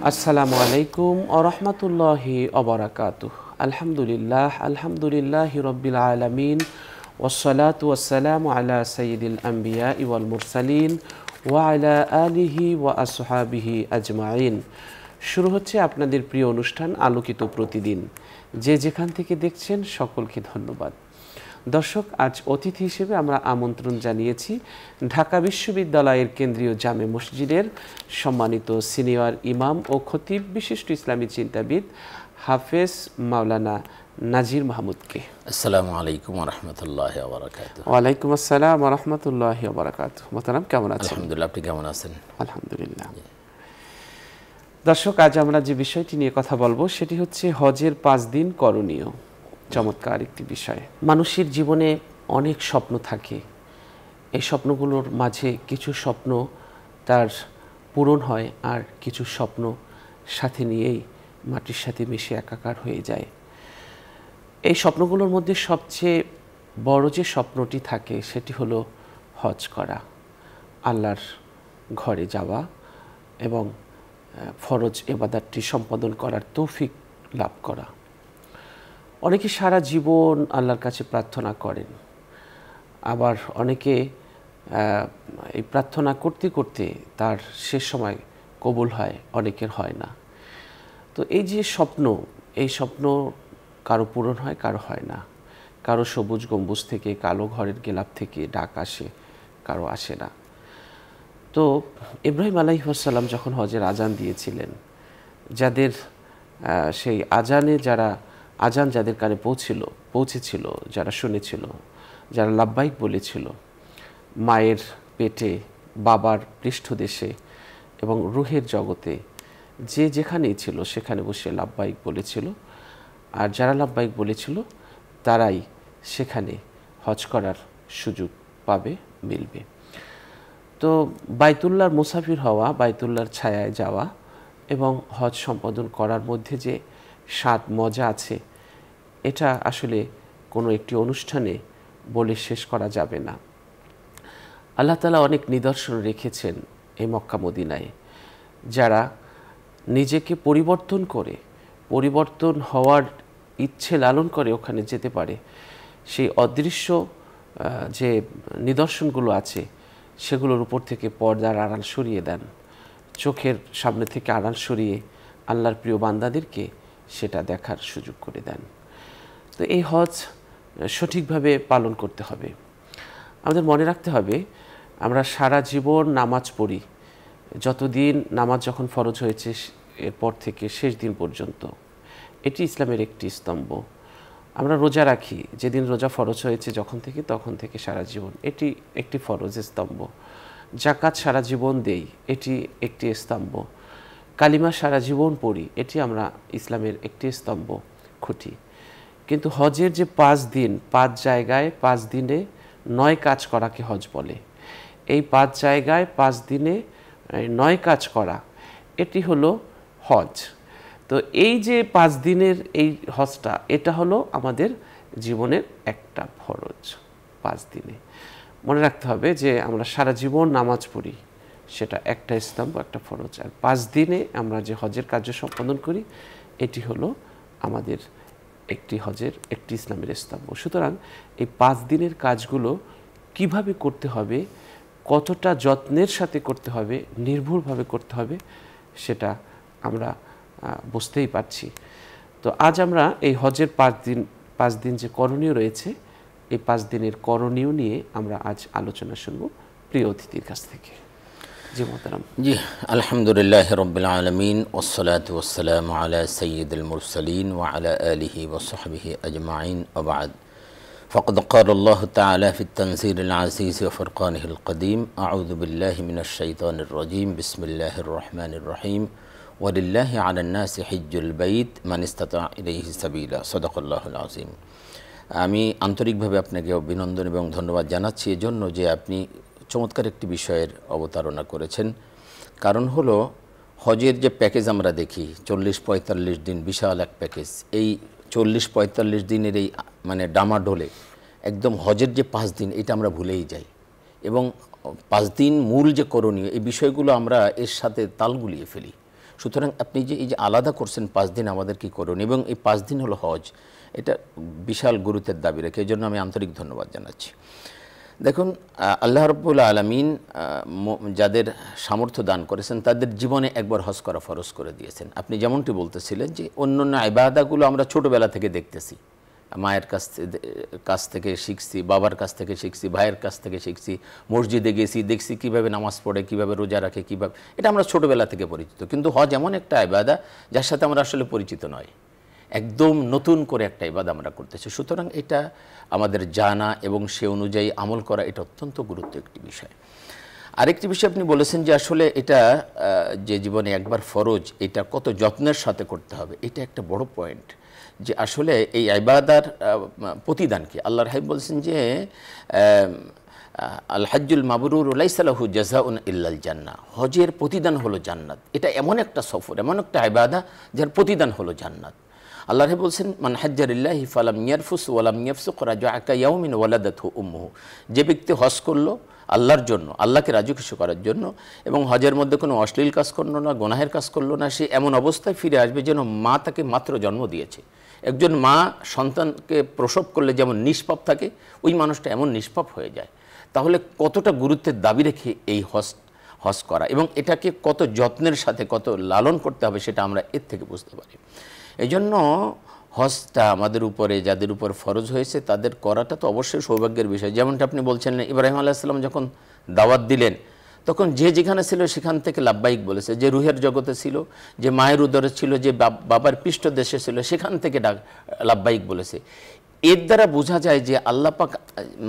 আসসালামু আলাইকুম ওয়া রাহমাতুল্লাহি ওয়া বারাকাতুহু। আলহামদুলিল্লাহি রাব্বিল আলামিন ওয়াসসালাতু ওয়াসসালামু আলা সাইয়্যিদিল আমবিয়া ওয়াল মুরসালিন ওয়া আলা আলিহি ওয়া আসহাবিহি আজমাইন। শুরু হচ্ছে আপনাদের প্রিয় অনুষ্ঠান আলোকিত প্রতিদিন। যে যেখান থেকে দেখছেন সকলকে ধন্যবাদ। দর্শক, আজ অতিথি হিসেবে আমরা আমন্ত্রণ জানিয়েছি ঢাকা বিশ্ববিদ্যালয়ের কেন্দ্রীয় জামে মসজিদের সম্মানিত সিনিয়র ইমাম ও খতিব বিশিষ্ট ইসলামী চিন্তাবিদ হাফেজ মাওলানা নাজির মাহমুদকে। আসসালামু আলাইকুম ওয়া রাহমাতুল্লাহি ওয়া বারাকাতুহু। ওয়ালাইকুম আসসালাম ওয়া রাহমাতুল্লাহি ওয়া বারাকাতুহু। মোহতারাম, কেমন আছেন? আলহামদুলিল্লাহ, আপনি কেমন আছেন? আলহামদুলিল্লাহ। দর্শক, আজ আমরা যে বিষয়টি নিয়ে কথা বলবো সেটি হচ্ছে হজের 5 দিন করণীয়। চমৎকার একটি বিষয়। মানুষের জীবনে অনেক স্বপ্ন থাকে। এই স্বপ্নগুলোর মাঝে কিছু স্বপ্ন তার পূরণ হয়, আর কিছু স্বপ্ন সাথে নিয়েই মাটির সাথে মিশে একাকার হয়ে যায়। এই স্বপ্নগুলোর মধ্যে সবচেয়ে বড় যে স্বপ্নটি থাকে সেটি হলো হজ করা, আল্লাহর ঘরে যাওয়া এবং ফরজ ইবাদতটি সম্পাদন করার তৌফিক লাভ করা। অনেকে সারা জীবন আল্লাহর কাছে প্রার্থনা করেন, আবার অনেকে এই প্রার্থনা করতে করতে তার শেষ সময় কবুল হয়, অনেকের হয় না। তো এই যে স্বপ্ন, এই স্বপ্ন কারো পূরণ হয়, কারো হয় না। কারো সবুজ গম্বুজ থেকে, কালো ঘরের গেলাপ থেকে ডাক আসে, কারো আসে না। তো ইব্রাহিম আলাইহিস সালাম যখন হজের আজান দিয়েছিলেন, যাদের সেই আজানে আজান যাদের কানে পৌঁছেছিল, যারা শুনেছিল, যারা লাব্বাইক বলেছিল, মায়ের পেটে, বাবার পৃষ্ঠদেশে এবং রুহের জগতে যে যেখানেই ছিল সেখানে বসে লাব্বাইক বলেছিল। আর যারা লাব্বাইক বলেছিল তারাই সেখানে হজ করার সুযোগ পাবে, মিলবে। তো বাইতুল্লাহর মুসাফির হওয়া, বাইতুল্লাহর ছায়ায় যাওয়া এবং হজ সম্পাদন করার মধ্যে যে স্বাদ মজা আছে, এটা আসলে কোনো একটি অনুষ্ঠানে বলে শেষ করা যাবে না। আল্লাহ তাআলা অনেক নিদর্শন রেখেছেন এই মক্কা মদিনায়। যারা নিজেকে পরিবর্তন হওয়ার ইচ্ছে লালন করে ওখানে যেতে পারে, সেই অদৃশ্য যে নিদর্শনগুলো আছে সেগুলোর উপর থেকে পর্দার আড়াল সরিয়ে দেন, চোখের সামনে থেকে আড়াল সরিয়ে আল্লাহর প্রিয় বান্দাদেরকে সেটা দেখার সুযোগ করে দেন। তো এই হজ সঠিকভাবে পালন করতে হবে। আমাদের মনে রাখতে হবে, আমরা সারা জীবন নামাজ পড়ি, যতদিন নামাজ যখন ফরজ হয়েছে এরপর থেকে শেষ দিন পর্যন্ত, এটি ইসলামের একটি স্তম্ভ। আমরা রোজা রাখি, যেদিন রোজা ফরজ হয়েছে তখন থেকে সারা জীবন, এটি একটি ফরজের স্তম্ভ। জাকাত সারা জীবন দেই, এটি একটি স্তম্ভ। কালিমা সারা জীবন পড়ি, এটি আমরা ইসলামের একটি স্তম্ভ, খুঁটি। কিন্তু হজের যে 5 দিন, 5 জায়গায় 5 দিনে 9 কাজ করাকে হজ বলে। এই 5 জায়গায় 5 দিনে 9 কাজ করা, এটি হলো হজ। তো এই যে 5 দিনের এই হজটা, এটা হলো আমাদের জীবনের একটা ফরজ। 5 দিনে মনে রাখতে হবে যে আমরা সারা জীবন নামাজ পড়ি, সেটা একটা স্তম্ভ, একটা ফরজ। আর 5 দিনে আমরা যে হজের কার্য সম্পাদন করি, এটি হলো আমাদের একটি ইসলামের স্তম্ভ। সুতরাং এই 5 দিনের কাজগুলো কিভাবে করতে হবে, কতটা যত্নের সাথে করতে হবে, নির্ভুলভাবে করতে হবে, সেটা আমরা বুঝতেই পারছি। তো আজ আমরা এই হজের 5 দিন যে করণীয় রয়েছে, এই 5 দিনের করণীয় নিয়ে আমরা আজ আলোচনা শুনব প্রিয় অতিথির কাছ থেকে। জি মোহতারাম। জি, আলহামদুলিল্লাহি রাব্বিল আলামিন ওয়াসসালাতু ওয়াসসালামু আলা সাইয়্যিদিল মুরসালিন ওয়া আলা আলিহি ওয়া সাহবিহি আজমাইন ওয়া বা'দ। ফাকাদ ক্বালা আল্লাহু তাআলা ফিত তানজিলিল আজিজ ওয়া ফুরকানিহিল কদীম, আউযু বিল্লাহি মিনাশ শাইতানির রাজীম, বিসমিল্লাহির রহমানির রহিম, ওয়ালিল্লাহি আলান নাসি হিজ্জুল বাইত মান ইসতাতা ইলাইহি সাবিলা, সাদাকাল্লাহুল আযীম। আমি আন্তরিকভাবে আপনাকে অভিনন্দন এবং ধন্যবাদ জানাচ্ছি এজন্য যে আপনি চমৎকার একটি বিষয়ের অবতারণা করেছেন। কারণ হলো, হজের যে প্যাকেজ আমরা দেখি 40-45 দিন, বিশাল এক প্যাকেজ। এই 40-45 দিনের এই মানে ডামাডোলে একদম হজের যে 5 দিন, এটা আমরা ভুলেই যাই। এবং 5 দিন মূল যে করণীয়, এই বিষয়গুলো আমরা এর সাথে তাল গুলিয়ে ফেলি। সুতরাং আপনি যে এই যে আলাদা করছেন 5 দিন আমাদের কি করুন, এবং এই 5 দিন হলো হজ, এটা বিশাল গুরুত্বের দাবি রেখে এই জন্য আমি আন্তরিক ধন্যবাদ জানাচ্ছি। দেখুন, আল্লাহ রাব্বুল আলামিন যাদের সামর্থ্য দান করেছেন তাদের জীবনে একবার হজ করা ফরজ করে দিয়েছেন। আপনি যেমনটি বলতেছিলেন যে অন্যান্য ইবাদাতগুলো আমরা ছোটোবেলা থেকে দেখতেছি, মায়ের কাছ থেকে শিখছি, বাবার কাছ থেকে শিখছি, ভাইয়ের কাছ থেকে শিখছি, মসজিদে গেছি, দেখছি কীভাবে নামাজ পড়ে, কীভাবে রোজা রাখে, কীভাবে, এটা আমরা ছোটোবেলা থেকে পরিচিত। কিন্তু হজ এমন একটা ইবাদত যার সাথে আমরা আসলে পরিচিত নয়, একদম নতুন করে একটা ইবাদত আমরা করতেছি। সুতরাং এটা আমাদের জানা এবং সে অনুযায়ী আমল করা এটা অত্যন্ত গুরুত্ব একটি বিষয়। আরেকটি বিষয় আপনি বলেছেন যে আসলে এটা যে জীবনে একবার ফরজ, এটা কত যত্নের সাথে করতে হবে, এটা একটা বড় পয়েন্ট। যে আসলে এই ইবাদার প্রতিদান কি, আল্লাহর হাবিব বলছেন যে আল হাজ্জুল মাবরুর লাইসা লাহু জাযাউন ইল্লাল জান্নাহ, হজের প্রতিদান হলো জান্নাত। এটা এমন একটা সফর, এমন একটা ইবাদত যার প্রতিদান হলো জান্নাত। আল্লাহ বলছেন মান হাজ্জারিল্লাহি ফালাম ইয়ারফুস ওয়ালাম ইয়াফসুক রাজাআ কায়াউমিন ওয়ালাদাতহু উম্মুহু, যে ব্যক্তি হজ করলো আল্লাহর জন্য, আল্লাহকে রাজি খুশি করার জন্য, এবং হজের মধ্যে কোনো অশ্লীল কাজ করলো না, গুনাহের কাজ করলো না, সে এমন অবস্থায় ফিরে আসবে যেন মা তাকে মাত্র জন্ম দিয়েছে। একজন মা সন্তানকে প্রসব করলে যেমন নিষ্পাপ থাকে, ওই মানুষটা এমন নিষ্পাপ হয়ে যায়। তাহলে কতটা গুরুত্বের দাবি রেখে এই হজ করা, এবং এটাকে কত যত্নের সাথে কত লালন করতে হবে সেটা আমরা এর থেকে বুঝতে পারি। এই জন্য হজটা আমাদের উপরে, যাদের উপর ফরজ হয়েছে তাদের করাটা তো অবশ্যই সৌভাগ্যের বিষয়। যেমনটা আপনি বলছেন, ইব্রাহিম আলাইহিস সালাম যখন দাওয়াত দিলেন তখন যে যেখানে ছিল সেখান থেকে লাব্বাইক বলেছে, যে রুহের জগতে ছিল, যে মায়ের উদরে ছিল, যে বাবার পৃষ্ঠ দেশে ছিল, সেখান থেকে লাব্বাইক বলেছে। এর দ্বারা বোঝা যায় যে আল্লাহ পাক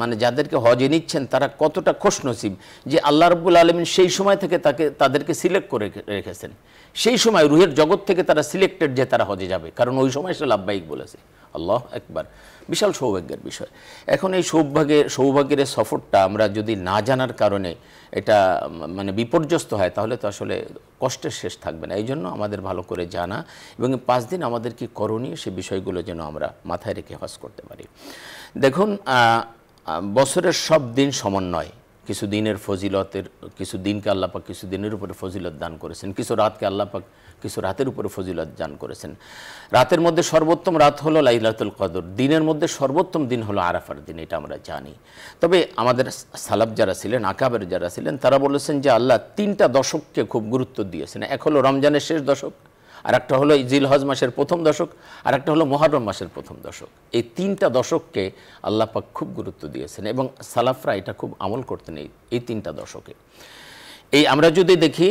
মানে যাদেরকে হজে নিচ্ছেন তারা কতটা খুশনসিব, যে আল্লাহ রাব্বুল আলামিন সেই সময় থেকে তাদেরকে সিলেক্ট করে রেখেছেন। সেই সময় রুহের জগৎ থেকে তারা সিলেক্টেড যে তারা হজে যাবে, কারণ ওই সময় সে লাব্বাইক বলেছে। আল্লাহ একবার, বিশাল সৌভাগ্যের বিষয়। এখন এই সৌভাগ্যের সফরটা আমরা যদি না জানার কারণে এটা মানে বিপর্যস্ত হয়, তাহলে তো আসলে কষ্টের শেষ থাকবে না। এই জন্য আমাদের ভালো করে জানা এবং 5 দিন আমাদের কি করণীয় সে বিষয়গুলো যেন আমরা মাথায় রেখে হজ করতে পারি। দেখুন, বছরের সব দিন সমান নয়। কিছু দিনের ফজিলতের, কিছু দিনকে আল্লাহ পাক কিছু দিনের উপরে ফজিলত দান করেছেন, কিছু রাতকে আল্লাহ পাক কিছু রাতের উপরে ফজিলত দান করেছেন। রাতের মধ্যে সর্বোত্তম রাত হলো লাইলাতুল কদর, দিনের মধ্যে সর্বোত্তম দিন হলো আরাফার দিন, এটা আমরা জানি। তবে আমাদের সালাফ যারা ছিলেন, আকাবের যারা ছিলেন, তারা বলেছেন যে আল্লাহ 3টা দশককে খুব গুরুত্ব দিয়েছেন। এক হলো রমজানের শেষ দশক, আর একটা হলো জিলহজ মাসের প্রথম দশক, আর একটা হলো মুহররম মাসের প্রথম দশক। এই 3টা দশককে আল্লাহ পাক খুব গুরুত্ব দিয়েছেন এবং সালাফরা এটা খুব আমল করতেন এই 3টা দশকে। এই আমরা যদি দেখি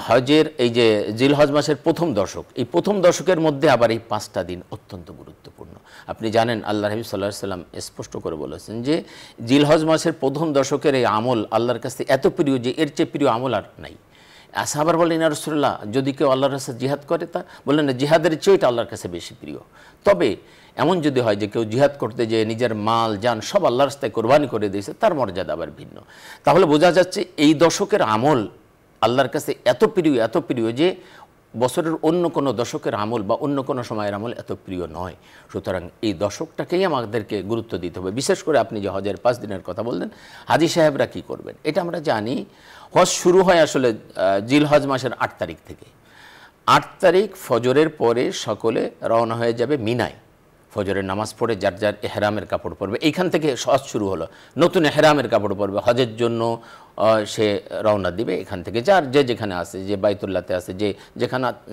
হজের এই যে জিলহজ মাসের প্রথম দশক, এই প্রথম দশকের মধ্যে আবার এই 5টা দিন অত্যন্ত গুরুত্বপূর্ণ। আপনি জানেন আল্লাহ নবী সাল্লাল্লাহু আলাইহি সাল্লাম স্পষ্ট করে বলেছেন যে জিলহজ মাসের প্রথম দশকের এই আমল আল্লাহর কাছে এত প্রিয় যে এর চেয়ে প্রিয় আমল আর নাই। সাহাবার বললেন, ইয়া রাসূলুল্লাহ, যদি কেউ আল্লাহর রাস্তায় জিহাদ করে, তা বললেন না, জিহাদের চেয়ে এটা আল্লাহর কাছে বেশি প্রিয়। তবে এমন যদি হয় যে কেউ জিহাদ করতে যেয়ে নিজের মাল জান সব আল্লাহর রাস্তায় কোরবানি করে দিয়েছে, তার মর্যাদা আবার ভিন্ন। তাহলে বোঝা যাচ্ছে এই দশকের আমল আল্লাহর কাছে এত প্রিয় যে বছরের অন্য কোনো দশকের আমল বা অন্য কোনো সময়ের আমল এত প্রিয় নয়। সুতরাং এই দশকটাকেই আমাদেরকে গুরুত্ব দিতে হবে। বিশেষ করে আপনি যে হজের 5 দিনের কথা বললেন, হাজী সাহেবরা কি করবেন এটা আমরা জানি। হজ শুরু হয় আসলে জিলহজ মাসের 8 তারিখ থেকে। 8 তারিখ ফজরের পরে সকলে রওনা হয়ে যাবে মিনায়, ফজরের নামাজ পড়ে যার যার এহরামের কাপড় পরবে। এইখান থেকে হজ শুরু হলো, নতুন এহরামের কাপড় পরবে, হজের জন্য সে রওনা দিবে এখান থেকে, যার যে যেখানে আছে, যে বাইতুল্লাহতে আছে, যে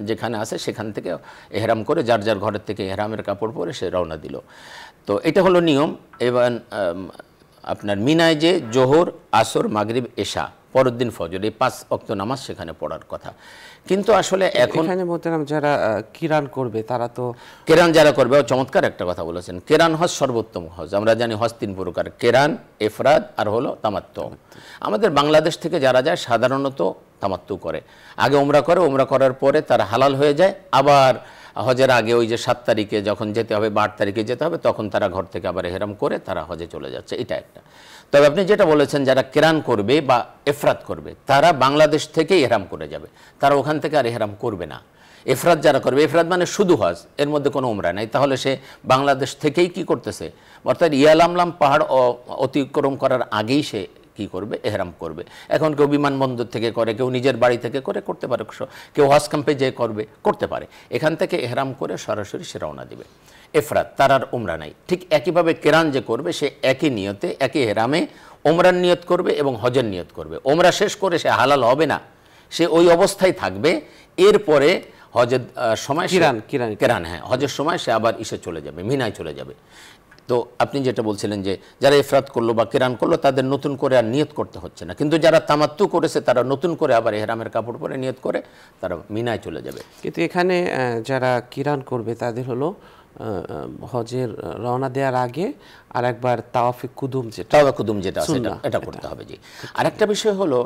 যেখানে আছে সেখান থেকে এহরাম করে যার যার ঘরের থেকে এহরামের কাপড় পরে সে রওনা দিল। তো এটা হলো নিয়ম। এবার আপনার মিনায় যে জোহর, আসর, মাগরিব, এশা, পরের দিন ফজর, এই 5 ওয়াক্ত নামাজ সেখানে পড়ার কথা। কিন্তু আসলে এখন এখানে মোহতারাম যারা কিরান করবে তারা তো, কেরান যারা করবে, চমৎকার একটা কথা বলেছেন। কেরান হজ সর্বোত্তম হজ। আমরা জানি হজ 3 প্রকার, কেরান, ইফরাদ আর হলো তামাত্তু। আমাদের বাংলাদেশ থেকে যারা যায় সাধারণত তামাত্তু করে, আগে ওমরা করে, ওমরা করার পরে তারা হালাল হয়ে যায়, আবার হজের আগে ওই যে 7 তারিখে যখন যেতে হবে বা 8 তারিখে যেতে হবে, তখন তারা ঘর থেকে আবার এহরাম করে তারা হজে চলে যাচ্ছে। এটা একটা। তবে আপনি যেটা বলেছেন যারা কেরান করবে বা ইফরাদ করবে তারা বাংলাদেশ থেকেই এহরাম করে যাবে, তারা ওখান থেকে আর এহরাম করবে না। ইফরাদ যারা করবে, ইফরাদ মানে শুধু হজ, এর মধ্যে কোনো উমরা নাই, তাহলে সে বাংলাদেশ থেকেই কি করতেছে, অর্থাৎ ইয়ালামলাম পাহাড় অতিক্রম করার আগেই সে কি করবে, এহরাম করবে। এখন কেউ বিমানবন্দর থেকে করে, কেউ নিজের বাড়ি থেকে করে, করতে পারে, কেউ হজ ক্যাম্পে যেয়ে করবে, করতে পারে। এখান থেকে এহরাম করে সরাসরি সে রওনা দিবে। ইফরাত, তার আর উমরা নাই। ঠিক একইভাবে কেরান যে করবে সে একই নিয়তে, একই এহরামে ওমরার নিয়ত করবে এবং হজের নিয়ত করবে। ওমরা শেষ করে সে হালাল হবে না, সে ওই অবস্থায় থাকবে। এরপরে হজের সময় কেরান, হ্যাঁ, হজের সময় সে আবার ইসে চলে যাবে, মিনায় চলে যাবে। তো আপনি যেটা বলছিলেন যে যারা ইফরাত করলো বা কেরান করলো তাদের নতুন করে আর নিয়ত করতে হচ্ছে না, কিন্তু যারা তামাত্তু করেছে তারা নতুন করে আবার ইহরামের কাপড় পরে নিয়ত করে তারা মিনায় চলে যাবে। কিন্তু এখানে যারা কিরান করবে তাদের হলো হজের রওনা দেওয়ার আগে আর একবার তাওয়াফে কুদুম যেটা এটা করতে হবে। জি, আরেকটা বিষয় হলো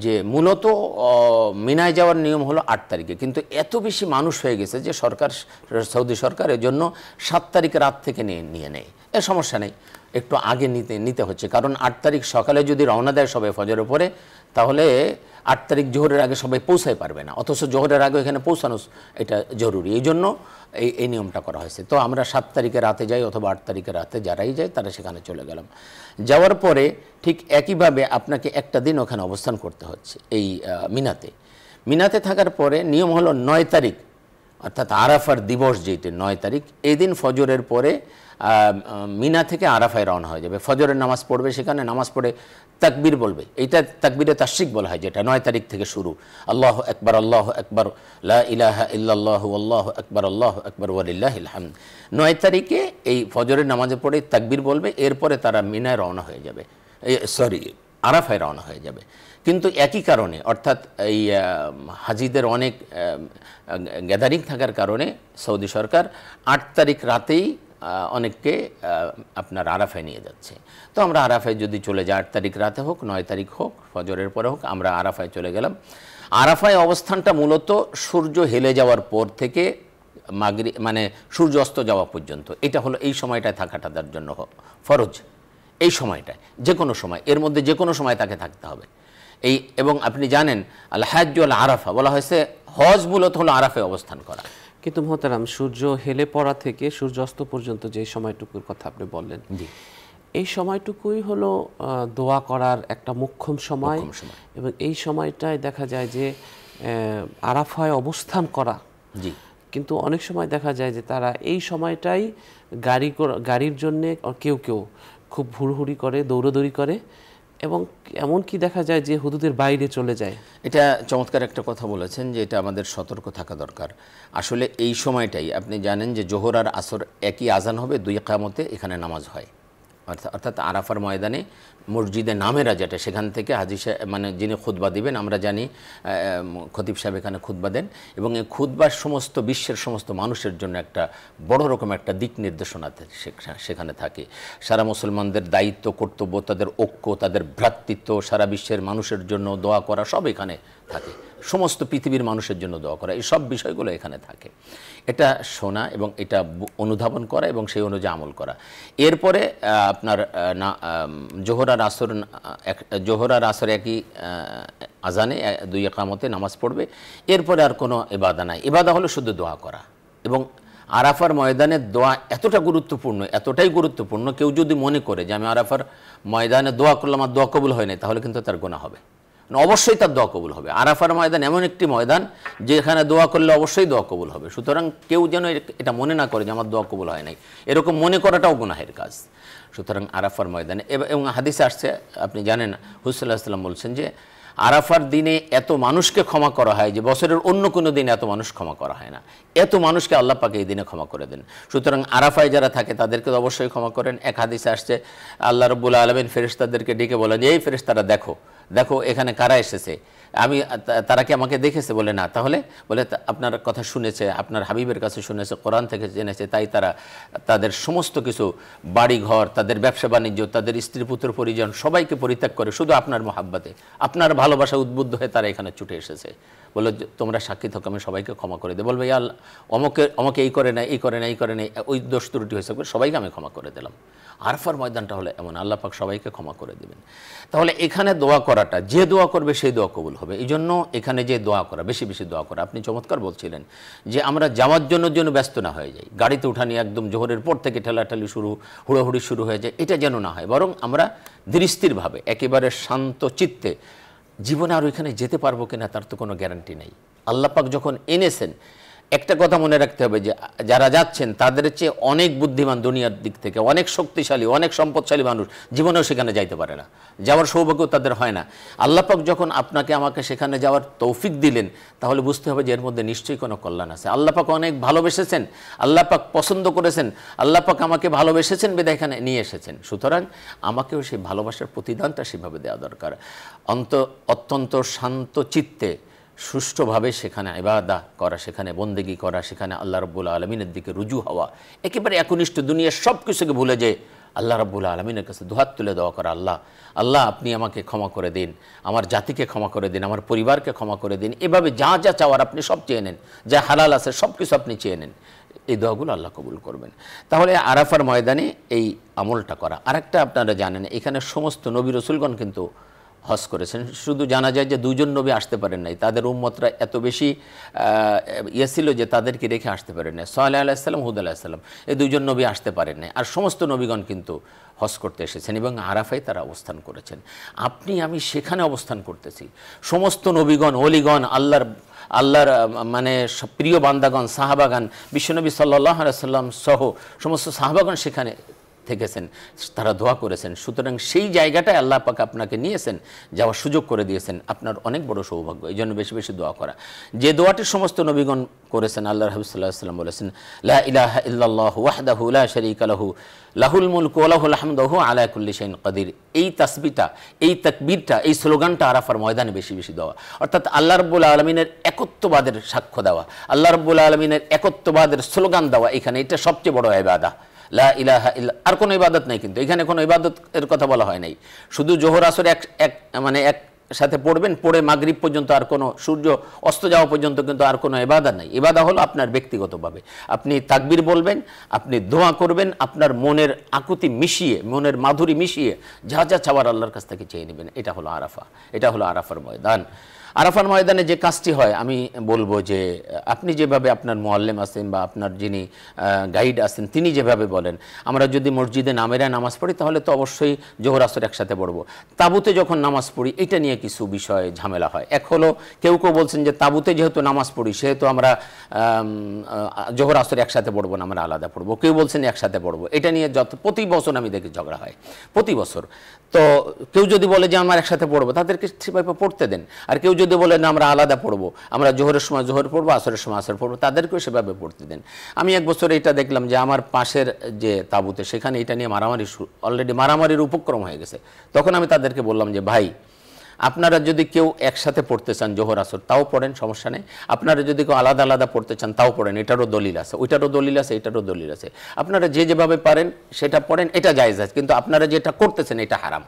যে মূলত মিনায় যাওয়ার নিয়ম হলো 8 তারিখে, কিন্তু এত বেশি মানুষ হয়ে গেছে যে সৌদি সরকার এর জন্য 7 তারিখের রাত থেকে নিয়ে নেয়। এর সমস্যা নেই, একটু আগে নিতে হচ্ছে, কারণ 8 তারিখ সকালে যদি রওনা দেয় সবাই ফজরের পরে, তাহলে 8 তারিখ জোহরের আগে সবাই পৌঁছাই পারবে না, অথচ জোহরের আগে এখানে পৌঁছানো এটা জরুরি। এই জন্য এই নিয়মটা করা হয়েছে। তো আমরা 7 তারিখে রাতে যাই অথবা 8 তারিখে রাতে যারাই যায় তারা সেখানে চলে গেলাম। যাওয়ার পরে ঠিক একইভাবে আপনাকে একটা দিন ওখানে অবস্থান করতে হচ্ছে এই মিনাতে থাকার পরে নিয়ম হলো 9 তারিখ অর্থাৎ আরাফার দিবস যেটি 9 তারিখ, এই দিন ফজরের পরে মিনা থেকে আরাফায় রওনা হয়ে যাবে। ফজরের নামাজ পড়বে, সেখানে নামাজ পড়ে তাকবীর বলবে, এইটা তাকবীরে তাশরিক বলা হয়, যেটা 9 তারিখ থেকে শুরু। আল্লাহু আকবার, আল্লাহু আকবার, লা ইলাহা ইল্লাল্লাহু, আল্লাহু আকবার, আল্লাহু আকবার, ওয়ালিল্লাহিল হামদ। 9 তারিখে এই ফজরের নামাজে পড়ে তাকবীর বলবে, এরপরে তারা মিনায় রওনা হয়ে যাবে, আরাফায় রওনা হয়ে যাবে। কিন্তু একই কারণে, অর্থাৎ এই হাজিদের অনেক গ্যাদারিং থাকার কারণে সৌদি সরকার 8 তারিখ রাতেই অনেককে আপনার আরাফায় নিয়ে যাচ্ছে। তো আমরা আরাফায় যদি চলে যাই, 8 তারিখ রাতে হোক, 9 তারিখ হোক, ফজরের পরে হোক, আমরা আরাফায় চলে গেলাম। আরাফায় অবস্থানটা মূলত সূর্য হেলে যাওয়ার পর থেকে মানে সূর্য অস্ত যাওয়া পর্যন্ত, এটা হলো এই সময়টায় থাকাটা তার জন্য ফরজ। এই সময়টায় যে কোনো সময়, এর মধ্যে যে কোনো সময় তাকে থাকতে হবে। এবং আপনি জানেন আল হাজ্জ ওয়াল আরাফা বলা হয়েছে, হজ মূলত হলো আরাফায় অবস্থান করা। কিন্তু মোহতারাম, সূর্য হেলে পড়া থেকে সূর্যাস্ত পর্যন্ত যে সময়টুকুর কথা আপনি বললেন, এই সময়টুকুই হলো দোয়া করার একটা মোক্ষম সময়। এবং এই সময়টায় দেখা যায় যে আরাফায় অবস্থান করা। জি, কিন্তু অনেক সময় দেখা যায় যে তারা এই সময়টাই গাড়ির জন্যে কেউ খুব হুড়হুড়ি করে, দৌড়দৌড়ি করে, এবং এমনকি দেখা যায় যে হুদুদের বাইরে চলে যায়। এটা চমৎকার একটা কথা বলেছেন যে এটা আমাদের সতর্ক থাকা দরকার। আসলে এই সময়টাই আপনি জানেন যে জোহর আর আসর একই আজান হবে, 2 ইকামতে এখানে নামাজ হয়। অর্থাৎ আরাফার ময়দানে মসজিদে নামেরা যেটা, সেখান থেকে হাজী সাহেব মানে যিনি খুতবা দিবেন, আমরা জানি খতিব সাহেব এখানে খুতবা দেন, এবং এই খুতবার সমস্ত বিশ্বের সমস্ত মানুষের জন্য একটা বড় রকম একটা দিক নির্দেশনা সেখানে থাকে। সারা মুসলমানদের দায়িত্ব, কর্তব্য, তাদের ঐক্য, তাদের ভ্রাতৃত্ব, সারা বিশ্বের মানুষের জন্য দোয়া করা, সব এখানে থাকে। সমস্ত পৃথিবীর মানুষের জন্য দোয়া করা, এই সব বিষয়গুলো এখানে থাকে। এটা শোনা এবং এটা অনুধাবন করা এবং সেই অনুযায়ী আমল করা। এরপরে আপনার জোহর আর আসর একই আজানে 2 ইকামতে নামাজ পড়বে। এরপরে আর কোনো ইবাদা নাই, ইবাদা হলো শুধু দোয়া করা। এবং আরাফার ময়দানে দোয়া এতটাই গুরুত্বপূর্ণ, কেউ যদি মনে করে যে আমি আরাফার ময়দানে দোয়া করলাম আর দোয়া কবুল হয় নাই, তাহলে কিন্তু তার গুনাহ হবে। অবশ্যই তার দোয়া কবুল হবে। আরাফার ময়দান এমন একটি ময়দান যেখানে দোয়া করলে অবশ্যই দোয়া কবুল হবে। সুতরাং কেউ যেন এটা মনে না করে যে আমার দোয়া কবুল হয় নাই, এরকম মনে করাটাও গুনাহের কাজ। সুতরাং আরাফার ময়দানে, এবং হাদিসে আসছে, আপনি জানেন হুজুর সাল্লাল্লাহু আলাইহি ওয়াসাল্লাম বলছেন যে আরাফার দিনে এত মানুষকে ক্ষমা করা হয় যে বছরের অন্য কোনো দিনে এত মানুষ ক্ষমা করা হয় না। এত মানুষকে আল্লাহ পাক এই দিনে ক্ষমা করে দেন। সুতরাং আরাফায় যারা থাকে তাদেরকে তো অবশ্যই ক্ষমা করেন। এক হাদিসে আসছে আল্লাহ রাব্বুল আলামিন ফেরেশতাদেরকে ডেকে বলেন, এই ফেরেশতারা দেখো এখানে কারা এসেছে, তারা কি আমাকে দেখেছে? বলে না। তাহলে বলে আপনার কথা শুনেছে, আপনার হাবিবের কাছে শুনেছে, কোরআন থেকে জেনেছে, তাই তারা তাদের সমস্ত কিছু বাড়িঘর, তাদের ব্যবসা বাণিজ্য, তাদের স্ত্রী পুত্র পরিজন সবাইকে পরিত্যাগ করে শুধু আপনার মহাব্বতে, আপনার ভালোবাসা উদ্বুদ্ধ হয়ে তারা এখানে ছুটে এসেছে। বললো তোমরা সাক্ষী থাকো, আমি সবাইকে ক্ষমা করে দেবো। বলবে ইয়া আল্লাহ, অমকে এই করে না, এই করে না, এই করে না, ওই দোষ ত্রুটি হয়েছে, সবাইকে আমি ক্ষমা করে দিলাম। আরাফার ময়দানটা হলো এমন, আল্লাহ পাক সবাইকে ক্ষমা করে দেবেন। তাহলে এখানে দোয়া করাটা, যে দোয়া করবে সেই দোয়া কবুল হবে। এই জন্য এখানে যে দোয়া করা, বেশি বেশি দোয়া করা। আপনি চমৎকার বলছিলেন যে আমরা যাওয়ার জন্য ব্যস্ত না হয়ে যাই, গাড়িতে উঠা নিয়ে একদম জোহরের পর থেকে ঠেলাঠালি শুরু, হুড়োহুড়ি শুরু হয়ে যায়, এটা যেন না হয়। বরং আমরা ধীরস্থিরভাবে একেবারে শান্ত চিত্তে, জীবনে আর ওইখানে যেতে পারবো কিনা তার তো কোনো গ্যারান্টি নেই। আল্লাহ পাক যখন এনেছেন, একটা কথা মনে রাখতে হবে যে যারা যাচ্ছেন তাদের চেয়ে অনেক বুদ্ধিমান, দুনিয়ার দিক থেকে অনেক শক্তিশালী, অনেক সম্পদশালী মানুষ জীবনেও সেখানে যাইতে পারে না, যাওয়ার সৌভাগ্য তাদের হয় না। আল্লাহ পাক যখন আপনাকে আমাকে সেখানে যাওয়ার তৌফিক দিলেন, তাহলে বুঝতে হবে যে এর মধ্যে নিশ্চয়ই কোনো কল্যাণ আছে। আল্লাহ পাক অনেক ভালোবেসেছেন, আল্লাহ পাক পছন্দ করেছেন, আল্লাহ পাক আমাকে ভালোবেসেছেন বেদে এখানে নিয়ে এসেছেন। সুতরাং আমাকেও সেই ভালোবাসার প্রতিদানটা সেভাবে দেওয়া দরকার। অত্যন্ত শান্ত চিত্তে সুষ্ঠুভাবে সেখানে ইবাদত করা, সেখানে বন্দেগি করা, সেখানে আল্লাহ রাব্বুল আলামিনের দিকে রুজু হওয়া, একেবারে একনিষ্ঠ, দুনিয়ার সব কিছুকে ভুলে যে আল্লাহ রাব্বুল আলামিনের কাছে দুহাত তুলে দেওয়া করা, আল্লাহ আপনি আমাকে ক্ষমা করে দিন, আমার জাতিকে ক্ষমা করে দিন, আমার পরিবারকে ক্ষমা করে দিন। এভাবে যা যা চাওয়ার আপনি সব চেয়ে নেন, যা হালাল আছে সব কিছু আপনি চেয়ে নেন। এই দোয়াগুলো আল্লাহ কবুল করবেন। তাহলে আরাফার ময়দানে এই আমলটা করা। আরেকটা আপনারা জানেন, এখানে সমস্ত নবী রসুলগণ কিন্তু হজ করেছেন। শুধু জানা যায় যে 2 জন নবী আসতে পারেন নাই, তাদের উম্মতরা এত বেশি ছিল যে তাদেরকে রেখে আসতে পারেন নাই। সালেহ আলাইহিস সালাম, হুদ আলাইহিস সালাম, এই 2 জন নবী আসতে পারেন নাই। আর সমস্ত নবীগণ কিন্তু হজ করতে এসেছেন এবং আরাফায় তারা অবস্থান করেছেন। আপনি আমি সেখানে অবস্থান করতেছি। সমস্ত নবীগণ, ওলিগণ, আল্লাহর মানে প্রিয় বান্দাগণ, সাহাবাগান, বিশ্বনবী সাল্লাল্লাহু আলাইহি সাল্লাম সহ সমস্ত সাহাবাগণ সেখানে থেকেছেন, তারা দোয়া করেছেন। সুতরাং সেই জায়গাটায় আল্লাহ পাক আপনাকে নিয়েছেন, যাওয়ার সুযোগ করে দিয়েছেন, আপনার অনেক বড় সৌভাগ্য। এই জন্য বেশি বেশি দোয়া করা, যে দোয়াটি সমস্ত নবীগণ করেছেন। আল্লাহ হাবিব সাল্লাল্লাহু আলাইহি ওয়াসাল্লাম বলেছেন, লা ইলাহা ইল্লাল্লাহু ওয়াহদাহু লা শারীকা লাহু লাহুল মুলকু ওয়া লাহুল হামদু ওয়া হুয়া আলা কুল্লি শাইইন কাদির। এই তাসবিহটা, এই তাকবীরটা, এই স্লোগানটা আরাফার ময়দানে বেশি বেশি দেওয়া, অর্থাৎ আল্লাহ রাব্বুল আলামিনের একত্ববাদের সাক্ষ্য দেওয়া, আল্লাহ রাব্বুল আলামিনের একত্ববাদের স্লোগান দেওয়া। এখানে এটা সবচেয়ে বড় ইবাদত। লা ইলাহা ইল্লা, আর কোনো ইবাদত নাই, কিন্তু এখানে কোনো ইবাদতের কথা বলা হয় নাই। শুধু জোহর আসর এক সাথে পড়বেন, পড়ে মাগরিব পর্যন্ত, আর কোনো সূর্য অস্ত যাওয়া পর্যন্ত কিন্তু আর কোনো ইবাদত নাই। ইবাদত হলো আপনার ব্যক্তিগতভাবে আপনি তাকবীর বলবেন, আপনি দোয়া করবেন, আপনার মনের আকুতি মিশিয়ে, মনের মাধুরী মিশিয়ে যা যা চাওয়ার আল্লাহর কাছ থেকে চেয়ে নেবেন। এটা হলো আরাফা, এটা হলো আরাফার ময়দান। আরাফার ময়দানে যে কাজটি হয়, আমি বলবো যে আপনি যেভাবে আপনার মুআল্লিম আছেন বা আপনার যিনি গাইড আছেন তিনি যেভাবে বলেন, আমরা যদি মসজিদে নামেরা নামাজ পড়ি তাহলে তো অবশ্যই জোহর আসর একসাথে পড়বো। তাঁবুতে যখন নামাজ পড়ি এটা নিয়ে কিছু বিষয় ঝামেলা হয়। এক হলো কেউ বলছেন যে তাঁবুতে যেহেতু নামাজ পড়ি সেহেতু আমরা জোহর আসর একসাথে পড়বো না, আমরা আলাদা পড়বো। কেউ বলছেন একসাথে পড়বো। এটা নিয়ে প্রতি বছর আমি দেখি ঝগড়া হয়, প্রতি বছর। তো কেউ যদি বলে যে আমরা একসাথে পড়বো, তাদেরকে সেভাবে পড়তে দেন। আর কেউ যদি বলে না আমরা আলাদা পড়বো, আমরা জোহরের সময় জোহর পড়বো, আসরের সময় আসর পড়বো, তাদেরকেও সেভাবে পড়তে দেন। আমি এক বছর এটা দেখলাম যে আমার পাশের যে তাঁবুতে, সেখানে এটা নিয়ে অলরেডি মারামারির উপক্রম হয়ে গেছে। তখন আমি তাদেরকে বললাম যে ভাই, আপনারা যদি কেউ একসাথে পড়তে চান জোহর আসর তাও পড়েন, সমস্যা নেই। আপনারা যদি কেউ আলাদা আলাদা পড়তে চান তাও পড়েন, এটারও দলিল আছে, ওইটারও দলিল আছে, এটারও দলিল আছে। আপনারা যেভাবে পারেন সেটা পড়েন, এটা জায়েজ আছে। কিন্তু আপনারা যেটা করতেছেন এটা হারাম,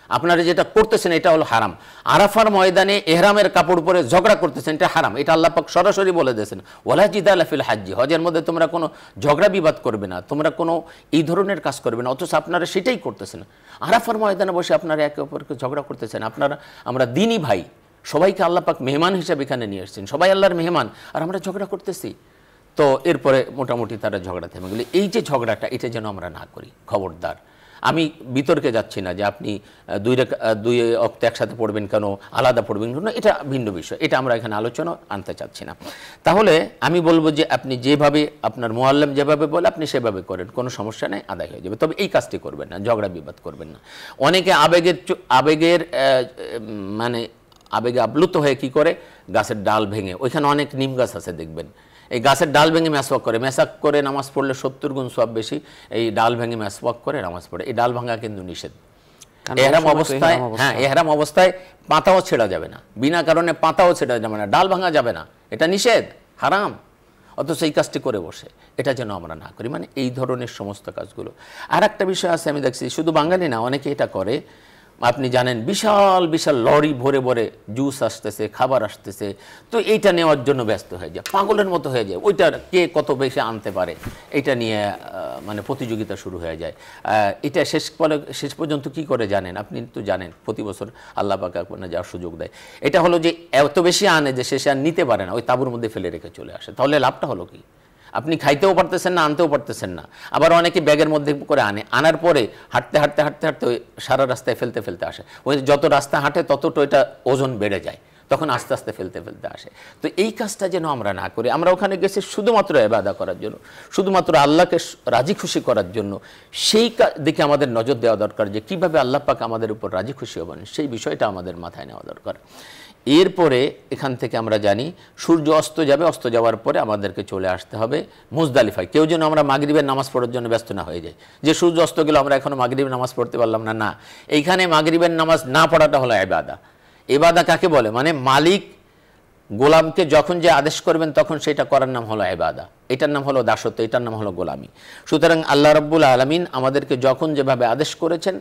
আপনারা যেটা করতেছেন এটা হলো হারাম। আরাফার ময়দানে ইহরামের কাপড় পরে ঝগড়া করতেছেন, এটা হারাম। এটা আল্লাহ পাক সরাসরি বলে দিয়েছেন, ওয়ালা জিদালা ফিল হাজ্জি, হজের মধ্যে তোমরা কোনো ঝগড়া বিবাদ করবে না, তোমরা কোনো এই ধরনের কাজ করবে না। অথচ আপনারা সেটাই করতেছেন। আরাফার ময়দানে বসে আপনারা একে অপরকে ঝগড়া করতেছেন। আমরা দিনই ভাই, সবাইকে আল্লাহ পাক মেহমান হিসাবে এখানে নিয়ে এসেছেন, সবাই আল্লাহর মেহমান, আর আমরা ঝগড়া করতেছি। তো এরপরে মোটামুটি তারা ঝগড়া থেমে গেলে, এই যে ঝগড়াটা এটা যেন আমরা না করি, খবরদার। আমি বিতর্কে যাচ্ছি না যে আপনি দুই ওয়াক্ত একসাথে পড়বেন কেন, আলাদা পড়বেন কেন, এটা ভিন্ন বিষয়, এটা আমরা এখানে আলোচনা আনতে চাচ্ছি না। তাহলে আমি বলবো যে আপনি যেভাবে আপনার মুআল্লিম যেভাবে বলে আপনি সেভাবে করেন, কোনো সমস্যা নেই, আদায় হয়ে যাবে। তবে এই কাজটি করবেন না, ঝগড়া বিবাদ করবেন না। অনেকে আবেগে আপ্লুত হয়ে কি করে, গাছের ডাল ভেঙে, ওইখানে অনেক নিম গাছ আছে দেখবেন, এই গাছের ডাল ভেঙে মেসওয়াক করে, মেসাক করে নামাজ পড়লে 70 গুণ সওয়াব বেশি। এই ডাল ভেঙে মেসওয়াক করে নামাজ পড়ে, এই ডাল ভাঙা কিন্তু নিষেধ। ইহরাম অবস্থায়, হ্যাঁ, ইহরাম অবস্থায় পাতাও ছেড়া যাবে না, বিনা কারণে পাতাও ছেড়া যাবে না, ডাল ভাঙা যাবে না, এটা নিষেধ, হারাম। অথচ এই কাজটি করে বসে, এটা যেন আমরা না করি। মানে এই ধরনের সমস্ত কাজগুলো। আর একটা বিষয় আছে, আমি দেখছি শুধু বাঙালি না, অনেকে এটা করে, আপনি জানেন বিশাল বিশাল লরি ভরে ভরে জুস আসতেছে, খাবার আসতেছে, তো এইটা নেওয়ার জন্য ব্যস্ত হয়ে যায়, পাগলের মতো হয়ে যায়। ওইটা কে কত বেশি আনতে পারে এটা নিয়ে মানে প্রতিযোগিতা শুরু হয়ে যায়। এটা শেষ পর্যন্ত কি করে জানেন? আপনি তো জানেন প্রতি বছর আল্লাহ পাক আপনার যাওয়ার সুযোগ দেয়। এটা হলো যে এত বেশি আনে যে শেষে আর নিতে পারে না, ওই তাঁবুর মধ্যে ফেলে রেখে চলে আসে। তাহলে লাভটা হলো কি? আপনি খাইতেও পারতেছেন না, আনতেও পারতেছেন না। আবার অনেকে ব্যাগের মধ্যে করে আনার পরে হাঁটতে হাঁটতে হাঁটতে হাঁটতে ওই সারা রাস্তায় ফেলতে ফেলতে আসে। ওই যত রাস্তা হাঁটে তত ওইটা ওজন বেড়ে যায়, তখন আস্তে আস্তে ফেলতে ফেলতে আসে। তো এই কাজটা যেন আমরা না করি। আমরা ওখানে গেছি শুধুমাত্র ইবাদত করার জন্য, শুধুমাত্র আল্লাহকে রাজি খুশি করার জন্য। সেই দিকে আমাদের নজর দেওয়া দরকার যে কীভাবে আল্লাহ পাক আমাদের উপর রাজি খুশি হবেন, সেই বিষয়টা আমাদের মাথায় নেওয়া দরকার। এরপরে এখান থেকে আমরা জানি সূর্য অস্ত যাবে, অস্ত যাওয়ার পরে আমাদেরকে চলে আসতে হবে মুজদালিফায়। কেউ যেন আমরা মাগরিবের নামাজ পড়ার জন্য ব্যস্ত না হয়ে যায়, যে সূর্য অস্ত গেলে আমরা এখনো মাগরিবের নামাজ পড়তে পারলাম না। না, এইখানে মাগরিবের নামাজ না পড়াটা হলো ইবাদা। ইবাদা কাকে বলে? মানে মালিক গোলামকে যখন যে আদেশ করবেন তখন সেটা করার নাম হলো ইবাদা, এটার নাম হলো দাসত্ব, এটার নাম হলো গোলামি। সুতরাং আল্লাহ রাব্বুল আলামিন আমাদেরকে যখন যেভাবে আদেশ করেছেন